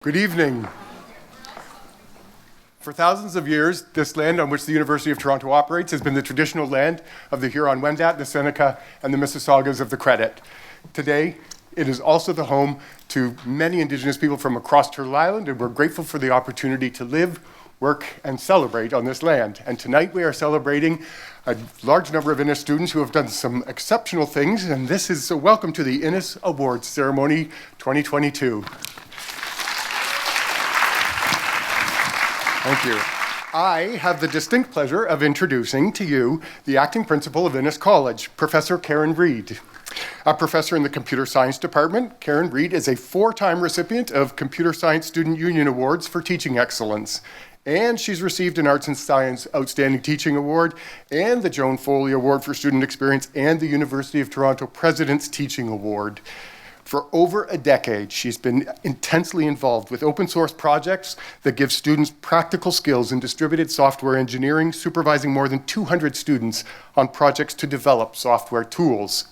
Good evening. For thousands of years, this land on which the University of Toronto operates has been the traditional land of the Huron-Wendat, the Seneca, and the Mississaugas of the Credit. Today, it is also the home to many Indigenous people from across Turtle Island, and we're grateful for the opportunity to live, work, and celebrate on this land. And tonight we are celebrating a large number of Innis students who have done some exceptional things, and this is a welcome to the Innis Awards Ceremony 2022. Thank you. I have the distinct pleasure of introducing to you the acting principal of Innis College, Professor Karen Reid. A professor in the Computer Science Department, Karen Reid is a 4-time recipient of Computer Science Student Union Awards for Teaching Excellence. And she's received an Arts and Science Outstanding Teaching Award and the Joan Foley Award for Student Experience and the University of Toronto President's Teaching Award. For over a decade, she's been intensely involved with open source projects that give students practical skills in distributed software engineering, supervising more than 200 students on projects to develop software tools.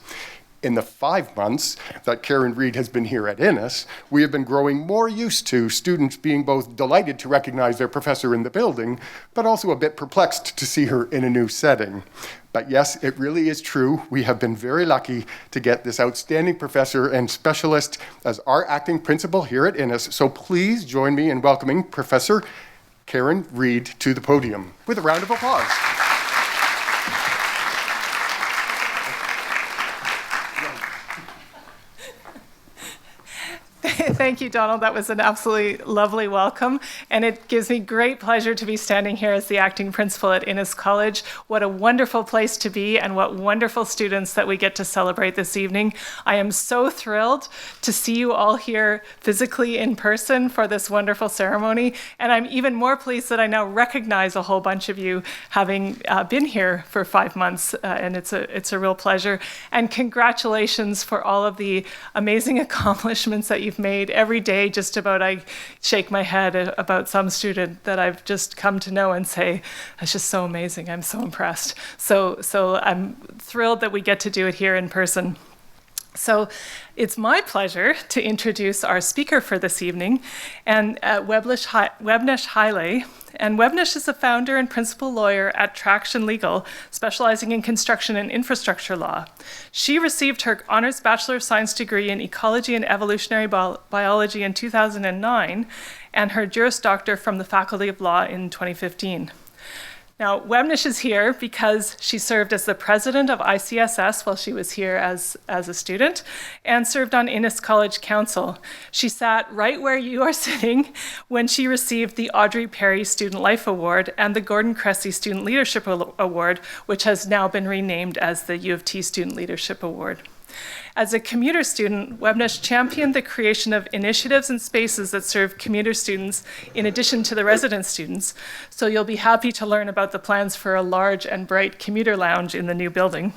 In the 5 months that Karen Reid has been here at Innis, we have been growing more used to students being both delighted to recognize their professor in the building, but also a bit perplexed to see her in a new setting. But yes, it really is true. We have been very lucky to get this outstanding professor and specialist as our acting principal here at Innis. So please join me in welcoming Professor Karen Reid to the podium with a round of applause. Thank you, Donald. That was an absolutely lovely welcome, and it gives me great pleasure to be standing here as the acting principal at Innis College. What a wonderful place to be, and what wonderful students that we get to celebrate this evening. I am so thrilled to see you all here physically in person for this wonderful ceremony, and I'm even more pleased that I now recognize a whole bunch of you having been here for 5 months, and it's a real pleasure. And congratulations for all of the amazing accomplishments that you've made. Every day, just about, I shake my head about some student that I've just come to know and say, that's just so amazing. I'm so impressed. So I'm thrilled that we get to do it here in person. So it's my pleasure to introduce our speaker for this evening, and Webnesh Haile. And Webnesh is the founder and principal lawyer at Traction Legal, specializing in construction and infrastructure law. She received her Honors Bachelor of Science degree in Ecology and Evolutionary Biology in 2009, and her Juris Doctor from the Faculty of Law in 2015. Now, Webnesh is here because she served as the president of ICSS while she was here as a student, and served on Innis College Council. She sat right where you are sitting when she received the Audrey Perry Student Life Award and the Gordon Cressy Student Leadership Award, which has now been renamed as the U of T Student Leadership Award. As a commuter student, Webnesh championed the creation of initiatives and spaces that serve commuter students in addition to the resident students, so you'll be happy to learn about the plans for a large and bright commuter lounge in the new building.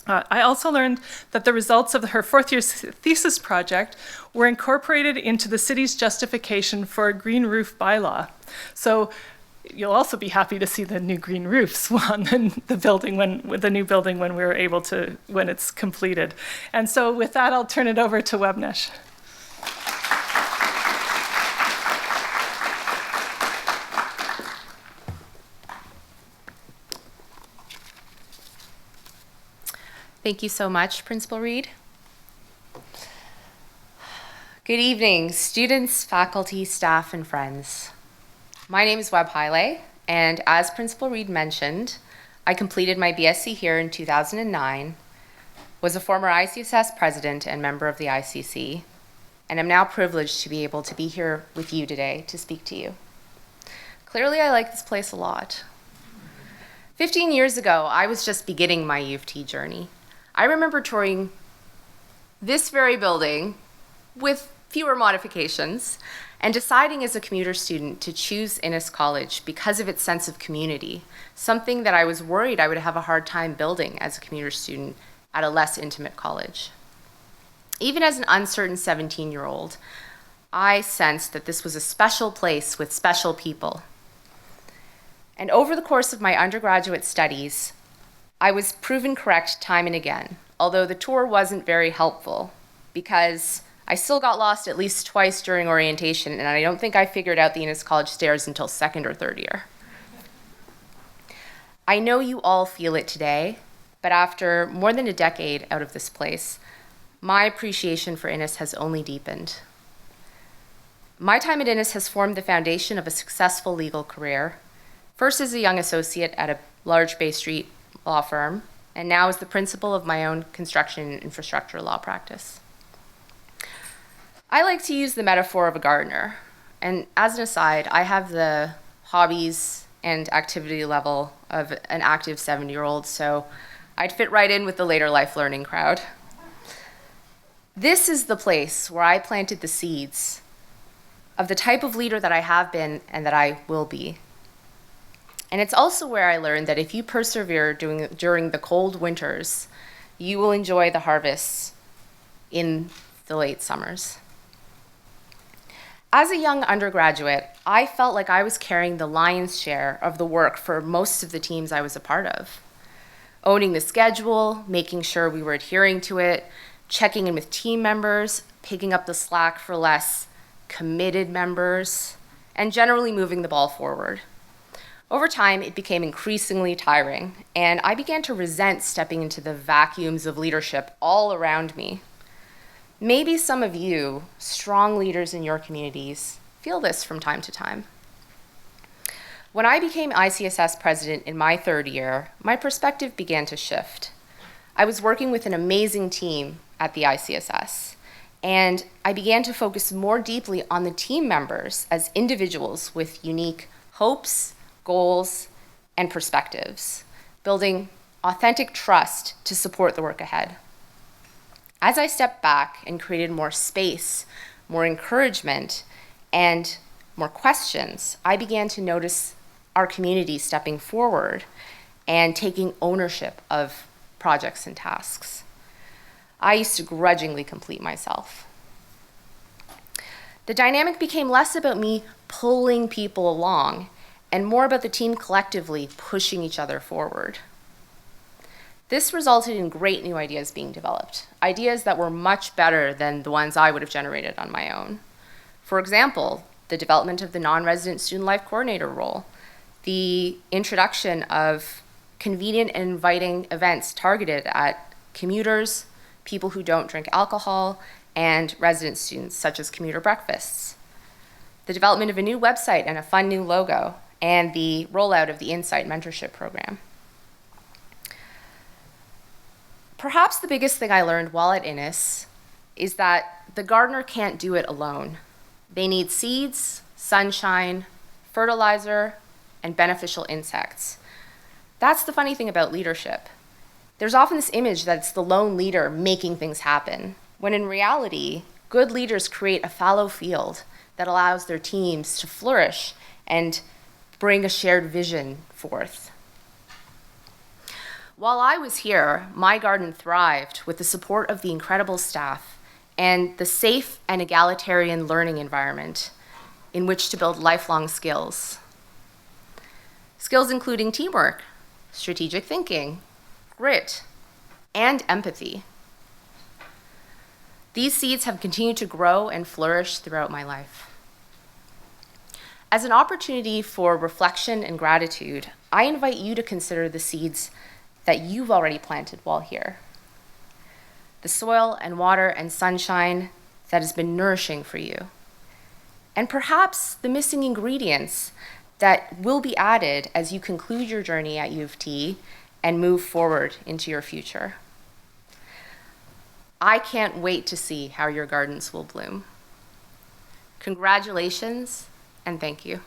I also learned that the results of her fourth-year thesis project were incorporated into the city's justification for a green roof bylaw. So you'll also be happy to see the new green roofs on the building when we're able to, when it's completed. And so with that, I'll turn it over to Webnesh. Thank you so much, Principal Reid. Good evening, students, faculty, staff, and friends. My name is Web Haile, and as Principal Reid mentioned, I completed my BSc here in 2009, was a former ICSS president and member of the ICC, and am now privileged to be able to be here with you today to speak to you. Clearly, I like this place a lot. 15 years ago, I was just beginning my U of T journey. I remember touring this very building with fewer modifications, and deciding as a commuter student to choose Innis College because of its sense of community, something that I was worried I would have a hard time building as a commuter student at a less intimate college. Even as an uncertain 17-year-old, I sensed that this was a special place with special people. And over the course of my undergraduate studies, I was proven correct time and again, although the tour wasn't very helpful because I still got lost at least twice during orientation, and I don't think I figured out the Innis College stairs until second or third year. I know you all feel it today, but after more than a decade out of this place, my appreciation for Innis has only deepened. My time at Innis has formed the foundation of a successful legal career, first as a young associate at a large Bay Street law firm, and now as the principal of my own construction and infrastructure law practice. I like to use the metaphor of a gardener, and as an aside, I have the hobbies and activity level of an active 70-year-old, so I'd fit right in with the later life learning crowd. This is the place where I planted the seeds of the type of leader that I have been and that I will be. And it's also where I learned that if you persevere during the cold winters, you will enjoy the harvests in the late summers. As a young undergraduate, I felt like I was carrying the lion's share of the work for most of the teams I was a part of. Owning the schedule, making sure we were adhering to it, checking in with team members, picking up the slack for less committed members, and generally moving the ball forward. Over time, it became increasingly tiring, and I began to resent stepping into the vacuums of leadership all around me. Maybe some of you, strong leaders in your communities, feel this from time to time. When I became ICSS president in my third year, my perspective began to shift. I was working with an amazing team at the ICSS, and I began to focus more deeply on the team members as individuals with unique hopes, goals, and perspectives, building authentic trust to support the work ahead. As I stepped back and created more space, more encouragement, and more questions, I began to notice our community stepping forward and taking ownership of projects and tasks. I used to grudgingly complete myself. The dynamic became less about me pulling people along and more about the team collectively pushing each other forward. This resulted in great new ideas being developed, ideas that were much better than the ones I would have generated on my own. For example, the development of the non-resident student life coordinator role, the introduction of convenient and inviting events targeted at commuters, people who don't drink alcohol, and resident students, such as commuter breakfasts, the development of a new website and a fun new logo, and the rollout of the Insight mentorship program. Perhaps the biggest thing I learned while at Innis is that the gardener can't do it alone. They need seeds, sunshine, fertilizer, and beneficial insects. That's the funny thing about leadership. There's often this image that it's the lone leader making things happen, when in reality, good leaders create a fallow field that allows their teams to flourish and bring a shared vision forth. While I was here, my garden thrived with the support of the incredible staff and the safe and egalitarian learning environment in which to build lifelong skills. Skills including teamwork, strategic thinking, grit, and empathy. These seeds have continued to grow and flourish throughout my life. As an opportunity for reflection and gratitude, I invite you to consider the seeds that you've already planted while here. The soil and water and sunshine that has been nourishing for you. And perhaps the missing ingredients that will be added as you conclude your journey at U of T and move forward into your future. I can't wait to see how your gardens will bloom. Congratulations, and thank you.